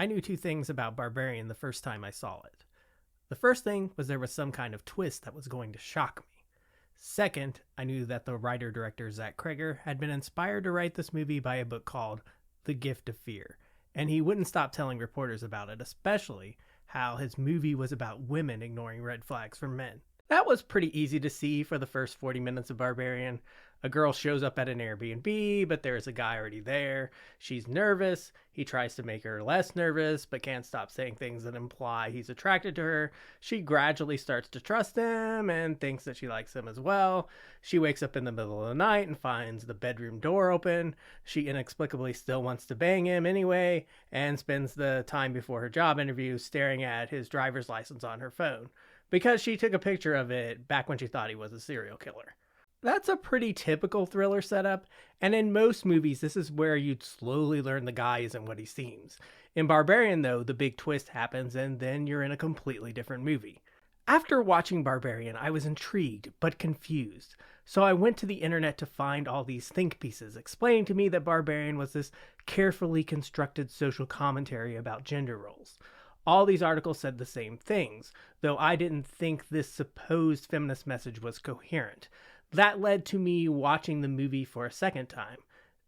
I knew two things about Barbarian the first time I saw it. The first thing was there was some kind of twist that was going to shock me. Second, I knew that the writer-director Zach Cregger had been inspired to write this movie by a book called The Gift of Fear, and he wouldn't stop telling reporters about it, especially how his movie was about women ignoring red flags from men. That was pretty easy to see for the first 40 minutes of Barbarian. A girl shows up at an Airbnb, but there's a guy already there. She's nervous. He tries to make her less nervous, but can't stop saying things that imply he's attracted to her. She gradually starts to trust him and thinks that she likes him as well. She wakes up in the middle of the night and finds the bedroom door open. She inexplicably still wants to bang him anyway, and spends the time before her job interview staring at his driver's license on her phone, because she took a picture of it back when she thought he was a serial killer. That's a pretty typical thriller setup, and in most movies this is where you'd slowly learn the guy isn't what he seems. In Barbarian though, the big twist happens and then you're in a completely different movie. After watching Barbarian, I was intrigued but confused, so I went to the internet to find all these think pieces explaining to me that Barbarian was this carefully constructed social commentary about gender roles. All these articles said the same things, though I didn't think this supposed feminist message was coherent. That led to me watching the movie for a second time.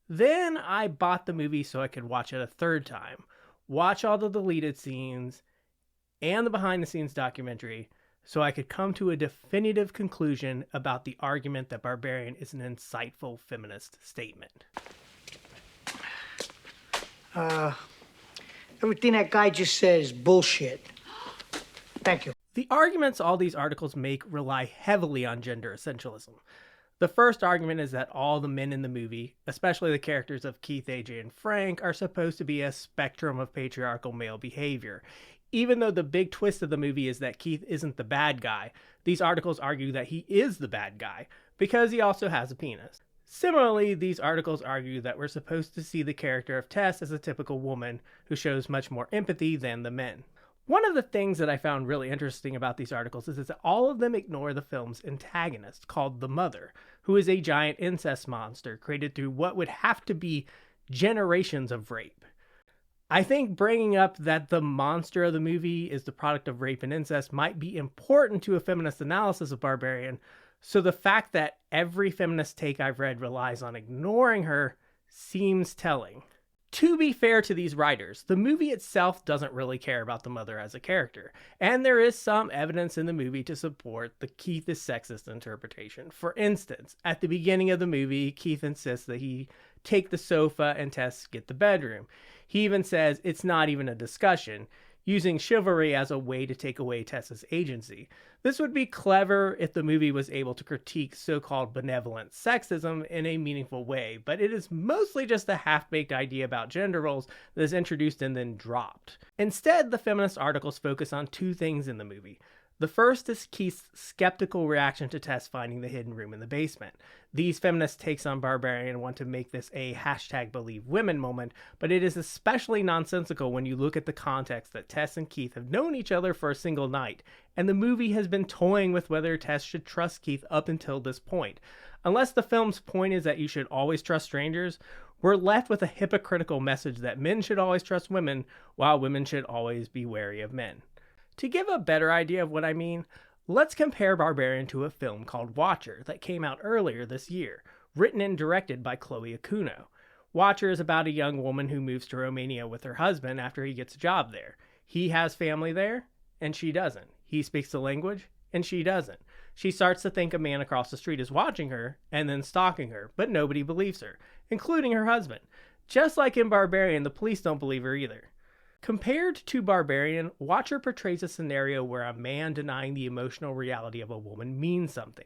Then I bought the movie so I could watch it a third time, watch all the deleted scenes and the behind-the-scenes documentary, so I could come to a definitive conclusion about the argument that Barbarian is an insightful feminist statement. Everything that guy just said is bullshit. Thank you. The arguments all these articles make rely heavily on gender essentialism. The first argument is that all the men in the movie, especially the characters of Keith, AJ, and Frank, are supposed to be a spectrum of patriarchal male behavior. Even though the big twist of the movie is that Keith isn't the bad guy, these articles argue that he is the bad guy, because he also has a penis. Similarly, these articles argue that we're supposed to see the character of Tess as a typical woman who shows much more empathy than the men. One of the things that I found really interesting about these articles is that all of them ignore the film's antagonist, called the Mother, who is a giant incest monster created through what would have to be generations of rape. I think bringing up that the monster of the movie is the product of rape and incest might be important to a feminist analysis of Barbarian, so the fact that every feminist take I've read relies on ignoring her seems telling. To be fair to these writers, the movie itself doesn't really care about the Mother as a character, and there is some evidence in the movie to support the Keith is sexist interpretation. For instance, at the beginning of the movie, Keith insists that he take the sofa and Tess get the bedroom. He even says it's not even a discussion, using chivalry as a way to take away Tess's agency. This would be clever if the movie was able to critique so-called benevolent sexism in a meaningful way, but it is mostly just a half-baked idea about gender roles that is introduced and then dropped. Instead, the feminist articles focus on two things in the movie. The first is Keith's skeptical reaction to Tess finding the hidden room in the basement. These feminist takes on Barbarian want to make this a #BelieveWomen moment, but it is especially nonsensical when you look at the context that Tess and Keith have known each other for a single night, and the movie has been toying with whether Tess should trust Keith up until this point. Unless the film's point is that you should always trust strangers, we're left with a hypocritical message that men should always trust women, while women should always be wary of men. To give a better idea of what I mean, let's compare Barbarian to a film called Watcher that came out earlier this year, written and directed by Chloe Okuno. Watcher is about a young woman who moves to Romania with her husband after he gets a job there. He has family there, and she doesn't. He speaks the language, and she doesn't. She starts to think a man across the street is watching her and then stalking her, but nobody believes her, including her husband. Just like in Barbarian, the police don't believe her either. Compared to Barbarian, Watcher portrays a scenario where a man denying the emotional reality of a woman means something.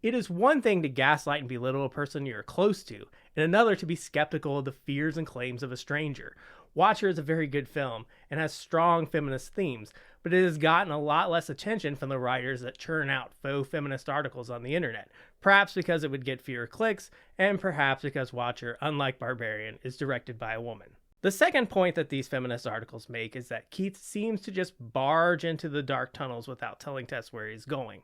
It is one thing to gaslight and belittle a person you're close to, and another to be skeptical of the fears and claims of a stranger. Watcher is a very good film and has strong feminist themes, but it has gotten a lot less attention from the writers that churn out faux feminist articles on the internet, perhaps because it would get fewer clicks, and perhaps because Watcher, unlike Barbarian, is directed by a woman. The second point that these feminist articles make is that Keith seems to just barge into the dark tunnels without telling Tess where he's going.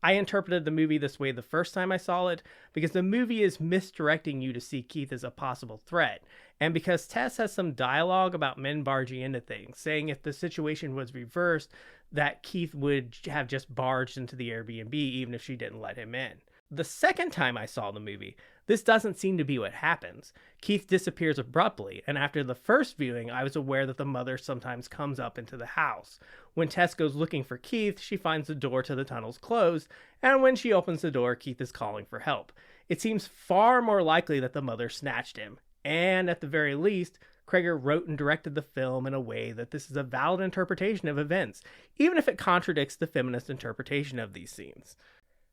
I interpreted the movie this way the first time I saw it because the movie is misdirecting you to see Keith as a possible threat, and because Tess has some dialogue about men barging into things, saying if the situation was reversed, that Keith would have just barged into the Airbnb even if she didn't let him in. The second time I saw the movie, this doesn't seem to be what happens. Keith disappears abruptly, and after the first viewing, I was aware that the mother sometimes comes up into the house. When Tess goes looking for Keith, she finds the door to the tunnels closed, and when she opens the door, Keith is calling for help. It seems far more likely that the mother snatched him, and at the very least, Krager wrote and directed the film in a way that this is a valid interpretation of events, even if it contradicts the feminist interpretation of these scenes.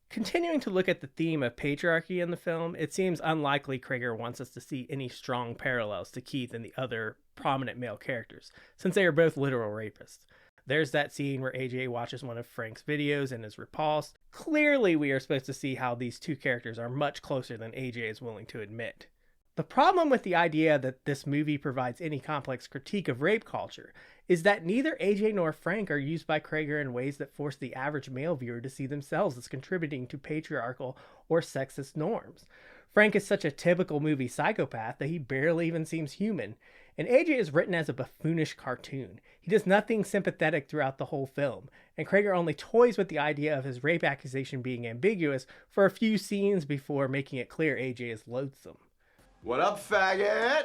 Continuing to look at the theme of patriarchy in the film, it seems unlikely Krager wants us to see any strong parallels to Keith and the other prominent male characters, since they are both literal rapists. There's that scene where AJ watches one of Frank's videos and is repulsed. Clearly, we are supposed to see how these two characters are much closer than AJ is willing to admit. The problem with the idea that this movie provides any complex critique of rape culture is that neither AJ nor Frank are used by Krager in ways that force the average male viewer to see themselves as contributing to patriarchal or sexist norms. Frank is such a typical movie psychopath that he barely even seems human, and AJ is written as a buffoonish cartoon. He does nothing sympathetic throughout the whole film, and Krager only toys with the idea of his rape accusation being ambiguous for a few scenes before making it clear AJ is loathsome. What up, faggot?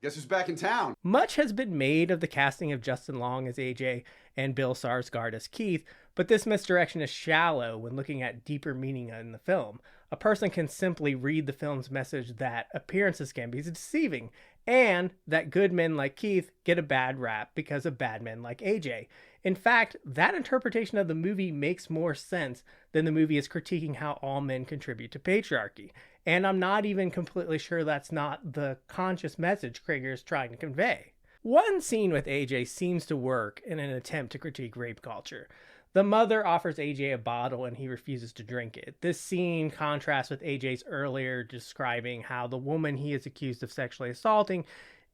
Guess who's back in town? Much has been made of the casting of Justin Long as AJ and Bill Skarsgård as Keith, but this misdirection is shallow when looking at deeper meaning in the film. A person can simply read the film's message that appearances can be deceiving, and that good men like Keith get a bad rap because of bad men like AJ. In fact, that interpretation of the movie makes more sense than the movie is critiquing how all men contribute to patriarchy. And I'm not even completely sure that's not the conscious message Krager is trying to convey. One scene with AJ seems to work in an attempt to critique rape culture. The mother offers AJ a bottle and he refuses to drink it. This scene contrasts with AJ's earlier describing how the woman he is accused of sexually assaulting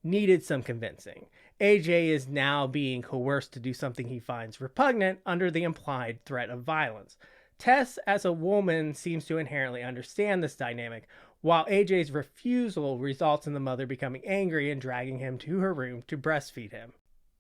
needed some convincing. AJ is now being coerced to do something he finds repugnant under the implied threat of violence. Tess, as a woman, seems to inherently understand this dynamic, while AJ's refusal results in the mother becoming angry and dragging him to her room to breastfeed him.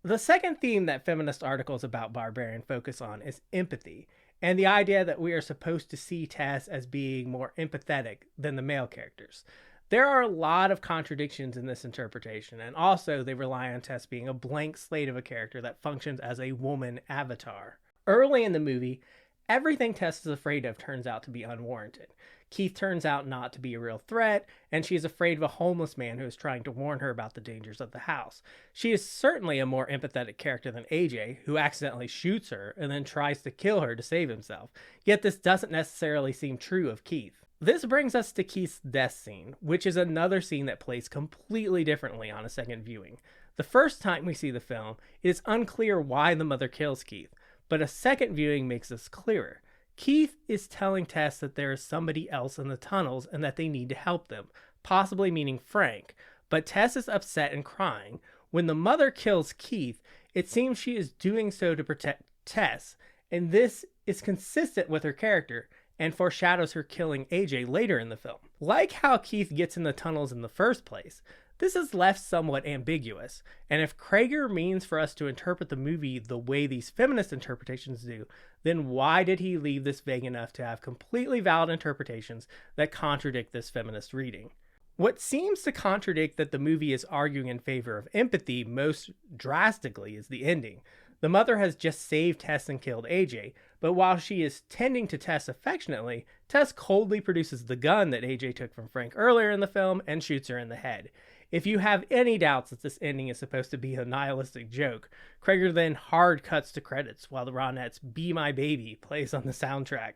The second theme that feminist articles about Barbarian focus on is empathy, and the idea that we are supposed to see Tess as being more empathetic than the male characters. There are a lot of contradictions in this interpretation, and also they rely on Tess being a blank slate of a character that functions as a woman avatar. Early in the movie, everything Tess is afraid of turns out to be unwarranted. Keith turns out not to be a real threat, and she is afraid of a homeless man who is trying to warn her about the dangers of the house. She is certainly a more empathetic character than AJ, who accidentally shoots her and then tries to kill her to save himself. Yet this doesn't necessarily seem true of Keith. This brings us to Keith's death scene, which is another scene that plays completely differently on a second viewing. The first time we see the film, it is unclear why the mother kills Keith, but a second viewing makes this clearer. Keith is telling Tess that there is somebody else in the tunnels and that they need to help them, possibly meaning Frank, but Tess is upset and crying. When the mother kills Keith, it seems she is doing so to protect Tess, and this is consistent with her character and foreshadows her killing AJ later in the film. Like how Keith gets in the tunnels in the first place, this is left somewhat ambiguous, and if Krager means for us to interpret the movie the way these feminist interpretations do, then why did he leave this vague enough to have completely valid interpretations that contradict this feminist reading? What seems to contradict that the movie is arguing in favor of empathy most drastically is the ending. The mother has just saved Tess and killed AJ, but while she is tending to Tess affectionately, Tess coldly produces the gun that AJ took from Frank earlier in the film and shoots her in the head. If you have any doubts that this ending is supposed to be a nihilistic joke, Krager then hard cuts to credits while the Ronettes' Be My Baby plays on the soundtrack.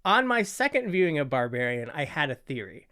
On my second viewing of Barbarian, I had a theory.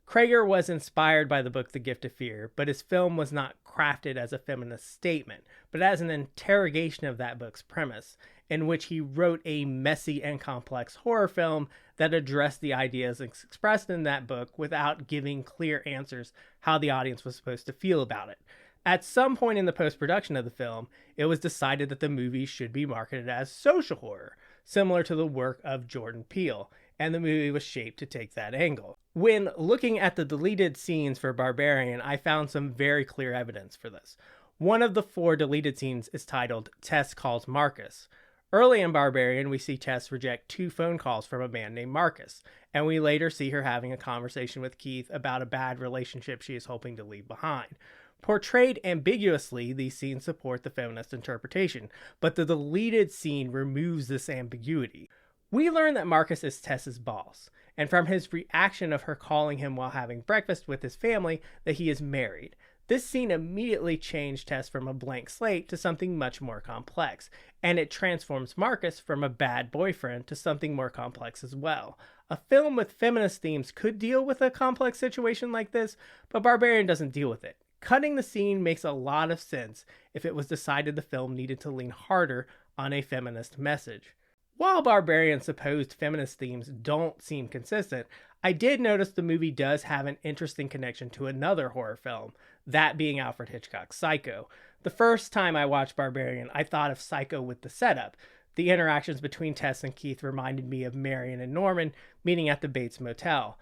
Krager was inspired by the book The Gift of Fear, but his film was not crafted as a feminist statement, but as an interrogation of that book's premise, in which he wrote a messy and complex horror film that addressed the ideas expressed in that book without giving clear answers how the audience was supposed to feel about it. At some point in the post-production of the film, it was decided that the movie should be marketed as social horror. similar to the work of Jordan Peele, and the movie was shaped to take that angle. When looking at the deleted scenes for Barbarian, I found some very clear evidence for this. One of the 4 deleted scenes is titled Tess Calls Marcus. Early in Barbarian, we see Tess reject 2 phone calls from a man named Marcus, and we later see her having a conversation with Keith about a bad relationship she is hoping to leave behind. Portrayed ambiguously, these scenes support the feminist interpretation, but the deleted scene removes this ambiguity. We learn that Marcus is Tess's boss, and from his reaction of her calling him while having breakfast with his family, that he is married. This scene immediately changed Tess from a blank slate to something much more complex, and it transforms Marcus from a bad boyfriend to something more complex as well. A film with feminist themes could deal with a complex situation like this, but Barbarian doesn't deal with it. Cutting the scene makes a lot of sense if it was decided the film needed to lean harder on a feminist message. While Barbarian's supposed feminist themes don't seem consistent, I did notice the movie does have an interesting connection to another horror film, that being Alfred Hitchcock's Psycho. The first time I watched Barbarian, I thought of Psycho with the setup. The interactions between Tess and Keith reminded me of Marion and Norman meeting at the Bates Motel.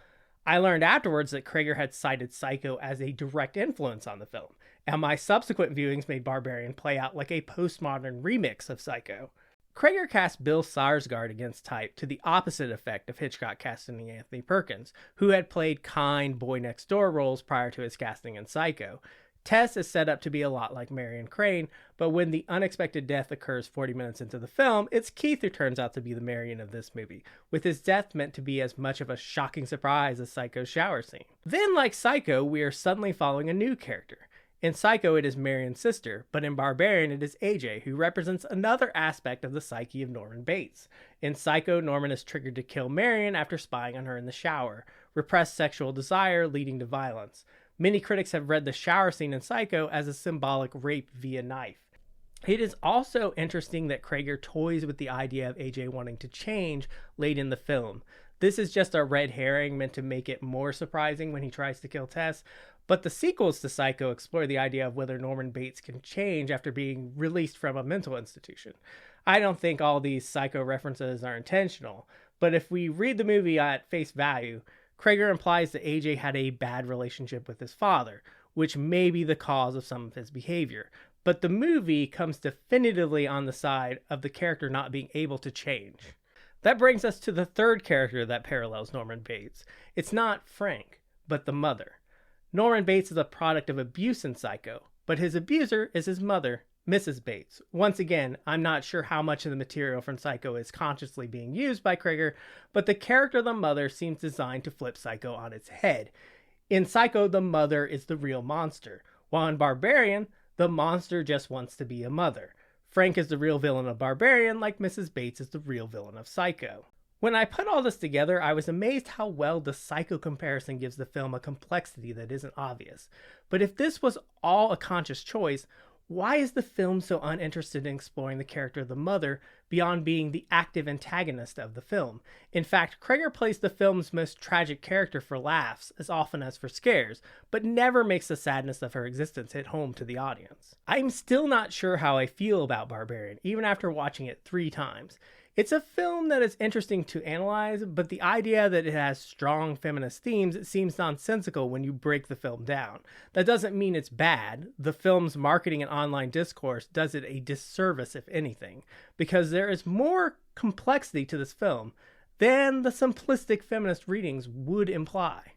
I learned afterwards that Krager had cited Psycho as a direct influence on the film, and my subsequent viewings made Barbarian play out like a postmodern remix of Psycho. Krager cast Bill Skarsgård against type to the opposite effect of Hitchcock casting Anthony Perkins, who had played kind boy-next-door roles prior to his casting in Psycho. Tess is set up to be a lot like Marion Crane, but when the unexpected death occurs 40 minutes into the film, it's Keith who turns out to be the Marion of this movie, with his death meant to be as much of a shocking surprise as Psycho's shower scene. Then, like Psycho, we are suddenly following a new character. In Psycho, it is Marion's sister, but in Barbarian, it is AJ, who represents another aspect of the psyche of Norman Bates. In Psycho, Norman is triggered to kill Marion after spying on her in the shower, repressed sexual desire leading to violence. Many critics have read the shower scene in Psycho as a symbolic rape via knife. It is also interesting that Krager toys with the idea of AJ wanting to change late in the film. This is just a red herring meant to make it more surprising when he tries to kill Tess, but the sequels to Psycho explore the idea of whether Norman Bates can change after being released from a mental institution. I don't think all these Psycho references are intentional, but if we read the movie at face value, Krager implies that AJ had a bad relationship with his father, which may be the cause of some of his behavior. But the movie comes definitively on the side of the character not being able to change. That brings us to the third character that parallels Norman Bates. It's not Frank, but the mother. Norman Bates is a product of abuse in Psycho, but his abuser is his mother, Mrs. Bates. Once again, I'm not sure how much of the material from Psycho is consciously being used by Krager, but the character of the mother seems designed to flip Psycho on its head. In Psycho, the mother is the real monster, while in Barbarian, the monster just wants to be a mother. Frank is the real villain of Barbarian, like Mrs. Bates is the real villain of Psycho. When I put all this together, I was amazed how well the Psycho comparison gives the film a complexity that isn't obvious. But if this was all a conscious choice, why is the film so uninterested in exploring the character of the mother beyond being the active antagonist of the film? In fact, Krager plays the film's most tragic character for laughs as often as for scares, but never makes the sadness of her existence hit home to the audience. I'm still not sure how I feel about Barbarian, even after watching it 3 times. It's a film that is interesting to analyze, but the idea that it has strong feminist themes seems nonsensical when you break the film down. That doesn't mean it's bad. The film's marketing and online discourse does it a disservice, if anything, because there is more complexity to this film than the simplistic feminist readings would imply.